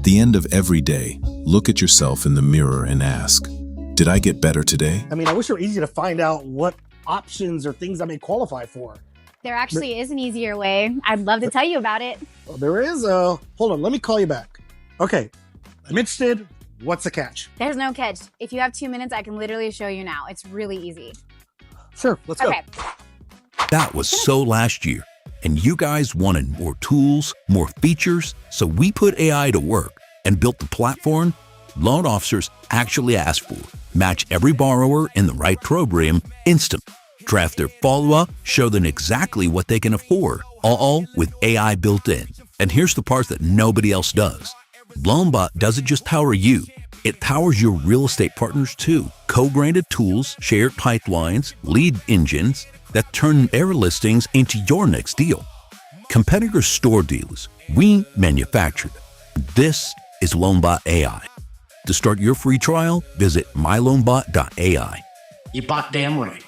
At the end of every day, look at yourself in the mirror and ask, did I get better today? I mean, I wish it were easy to find out what options or things I may qualify for. There actually is an easier way. I'd love to tell you about it. Well, there is a... Hold on, let me call you back. Okay, I'm interested. What's the catch? There's no catch. If you have 2 minutes, I can literally show you now. It's really easy. Sure, let's go. Okay. That was so last year, and you guys wanted more tools, more features, so we put AI to work and built the platform loan officers actually ask for. Match every borrower in the right program instantly. Draft their follow-up, show them exactly what they can afford, all with AI built in. And here's the part that nobody else does. LoanBot doesn't just power you, it powers your real estate partners too. Co-branded tools, shared pipelines, lead engines that turn their listings into your next deal. Competitors store deals, we manufacture them. This is LoanBot AI. To start your free trial, visit myloanbot.ai. You bought damn right.